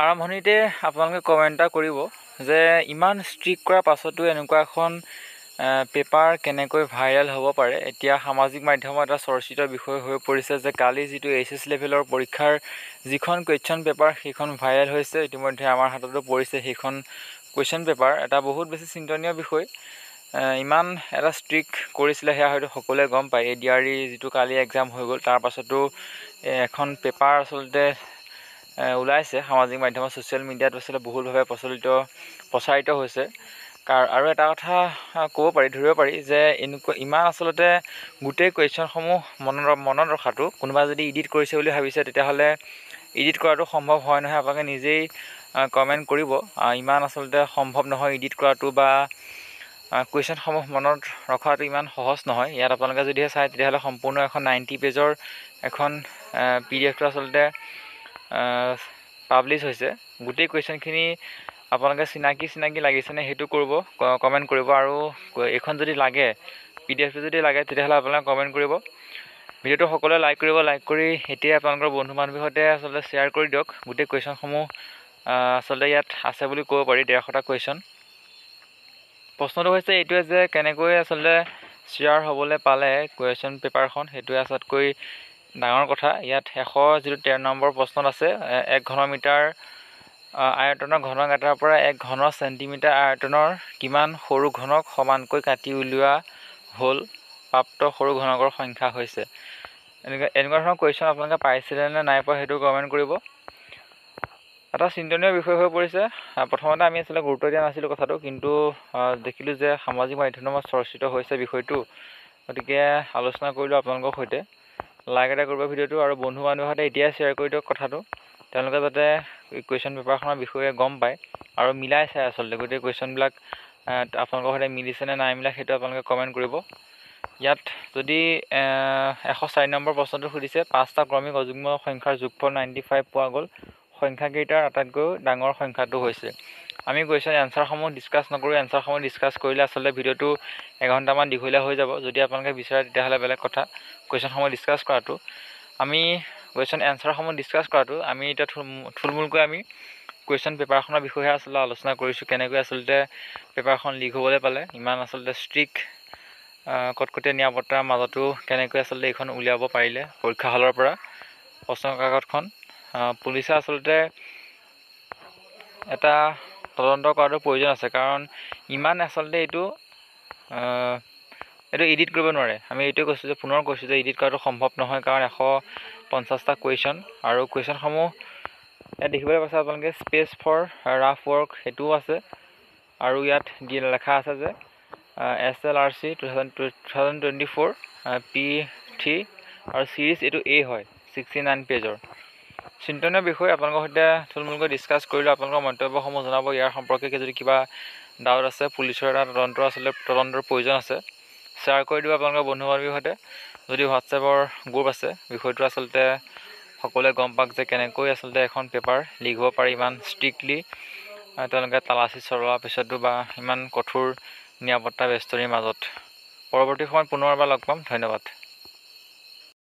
আৰম্ভণিতে আপোনালোকে কমেণ্ট এটা কৰিব যে ইমান ষ্ট্ৰিক কৰাৰ পাছতো এনেকুৱা এখন পেপাৰ কেনেকৈ ভাইৰেল হ'ব পাৰে। এতিয়া সামাজিক মাধ্যমত এটা চৰ্চিত বিষয় হৈ পৰিছে যে কালি যিটো এইচএছ লেভেলৰ পৰীক্ষাৰ যিখন কুৱেশ্যন পেপাৰ সেইখন ভাইৰেল হৈছে। ইতিমধ্যে আমাৰ হাততো পৰিছে সেইখন কুৱেশ্যন পেপাৰ। এটা বহুত বেছি চিন্তনীয় বিষয়। ইমান এটা ষ্ট্ৰিক কৰিছিলে সেয়া হয়তো সকলোৱে গম পায়। ADRE যিটো কালি এক্সাম হৈ গ'ল তাৰ পাছতো এখন পেপাৰ আচলতে ওলাইছে সামাজিক মাধ্যমত, ছ'চিয়েল মিডিয়াত আচলতে বহুলভাৱে প্ৰচাৰিত হৈছে। আৰু এটা কথা ক'ব পাৰি, ধৰিব পাৰি যে ইমান আচলতে গোটেই কুৱেশ্যনসমূহ মনত ৰখাটো, কোনোবা যদি এডিট কৰিছে বুলি ভাবিছে তেতিয়াহ'লে এডিট কৰাটো সম্ভৱ হয় নহয়। আপোনালোকে নিজেই কমেণ্ট কৰিব। ইমান আচলতে সম্ভৱ নহয় এডিট কৰাটো বা কুৱেশ্যনসমূহ মনত ৰখাটো ইমান সহজ নহয়। ইয়াত আপোনালোকে যদিহে চায় তেতিয়াহ'লে সম্পূৰ্ণ এখন 90 পেজৰ এখন PDF আচলতে পাব্লিছ হৈছে। গোটেই কুৱেশ্যনখিনি আপোনালোকে চিনাকি লাগিছেনে সেইটো কমেণ্ট কৰিব। আৰু এইখন যদি লাগে, PDF যদি লাগে তেতিয়াহ'লে আপোনালোকে কমেণ্ট কৰিব। ভিডিঅ'টো সকলোৱে লাইক কৰি এতিয়াই আপোনালোকৰ বন্ধু বান্ধৱীৰ সৈতে আচলতে শ্বেয়াৰ কৰি দিয়ক। গোটেই কুৱেশ্যনসমূহ আচলতে ইয়াত আছে বুলি ক'ব পাৰি, 150টা কুৱেশ্যন। প্ৰশ্নটো হৈছে এইটোৱে যে কেনেকৈ আচলতে শ্বেয়াৰ হ'বলৈ পালে কুৱেশ্যন পেপাৰখন, সেইটোৱে আচলতকৈ ডাঙৰ কথা। ইয়াত 113 নম্বৰ প্ৰশ্নত আছে 1 ঘনমিটাৰ আয়তনৰ ঘনক এটাৰ পৰা 1 ঘন চেণ্টিমিটাৰ আয়তনৰ কিমান সৰু ঘনক সমানকৈ কাটি উলিওৱা হ'ল প্ৰাপ্ত সৰু ঘনকৰ সংখ্যা হৈছে। এনেকুৱা ধৰণৰ কুৱেশ্যন আপোনালোকে পাইছিলে নে নাই পোৱা সেইটো কমেণ্ট কৰিব। এটা চিন্তনীয় বিষয় হৈ পৰিছে। প্ৰথমতে আমি আচলতে গুৰুত্ব দিয়া নাছিলোঁ কথাটো, কিন্তু দেখিলোঁ যে সামাজিক মাধ্যমত চৰ্চিত হৈছে বিষয়টো, গতিকে আলোচনা কৰিলোঁ আপোনালোকৰ সৈতে। লাইক এটা কৰিব ভিডিঅ'টো, আৰু বন্ধু বান্ধৱীৰ সৈতে এতিয়াই শ্বেয়াৰ কৰি দিয়ক কথাটো। তেওঁলোকে যাতে কুৱেশ্যন পেপাৰখনৰ বিষয়ে গম পায় আৰু মিলাই চায় আচলতে গোটেই কুৱেশ্যনবিলাক আপোনালোকৰ সৈতে মিলিছে নে নাই মিলা সেইটো আপোনালোকে কমেণ্ট কৰিব। ইয়াত যদি 104 নম্বৰ প্ৰশ্নটো সুধিছে 5টা ক্ৰমিক অযুগ্ম সংখ্যাৰ যোগফল 95 পোৱা গ'ল, সংখ্যাকেইটাৰ আটাইতকৈ ডাঙৰ সংখ্যাটো হৈছে। আমি কুৱেশ্যন এনচাৰসমূহ ডিছকাছ নকৰোঁ। এনচাৰসমূহ ডিছকাছ কৰিলে আচলতে ভিডিঅ'টো এঘণ্টামান দীঘলীয়া হৈ যাব। যদি আপোনালোকে বিচাৰে তেতিয়াহ'লে বেলেগ কথা, কুৱেশ্যনসমূহ ডিছকাছ কৰাটো। আমি কুৱেশ্যন এনচাৰসমূহ ডিছকাছ কৰাটো আমি এতিয়া থুলমূলকৈ আমি কুৱেশ্যন পেপাৰখনৰ বিষয়ে আচলতে আলোচনা কৰিছোঁ। কেনেকৈ আচলতে পেপাৰখন লিক হ'বলৈ পালে, ইমান আচলতে ষ্ট্ৰিক কটকটীয়া নিৰাপত্তাৰ মাজতো কেনেকৈ আচলতে এইখন উলিয়াব পাৰিলে পৰীক্ষা হলৰ পৰা প্ৰশ্ন কাকতখন। পুলিচে আচলতে এটা তদন্ত কৰাটো প্ৰয়োজন আছে, কাৰণ ইমান আচলতে এইটো এডিট কৰিব নোৱাৰে। আমি এইটোৱে কৈছোঁ যে পুনৰ কৈছোঁ যে এডিট কৰাটো সম্ভৱ নহয়, কাৰণ 150টা কুৱেশ্যন, আৰু কুৱেশ্যনসমূহ ইয়াত দেখিবলৈ পাইছে আপোনালোকে স্পেচ ফৰ ৰাফ ৱৰ্ক সেইটোও আছে। আৰু ইয়াত লেখা আছে যে SLRC 2024 P3 আৰু ছিৰিজ এইটো A হয়, 69 পেজৰ। চিন্তনীয় বিষয় আপোনালোকৰ সৈতে থুলমূলকৈ ডিছকাছ কৰিলোঁ। আপোনালোকৰ মন্তব্যসমূহ জনাব। ইয়াৰ সম্পৰ্কে যদি কিবা ডাউট আছে, পুলিচৰ এটা তদন্তৰ প্ৰয়োজন আছে, শ্বেয়াৰ কৰি দিব আপোনালোকৰ বন্ধু বান্ধৱীৰ সৈতে। যদি হোৱাটছএপৰ গ্ৰুপ আছে, বিষয়টো আচলতে সকলোৱে গম পাওক যে কেনেকৈ আচলতে এখন পেপাৰ লিক হ'ব পাৰে ইমান ষ্ট্ৰিক্টলি তেওঁলোকে তালাচী চলোৱাৰ পিছতো বা ইমান কঠোৰ নিৰাপত্তা বেষ্টনীৰ মাজত। পৰৱৰ্তী সময়ত পুনৰ এবাৰ লগ পাম। ধন্যবাদ।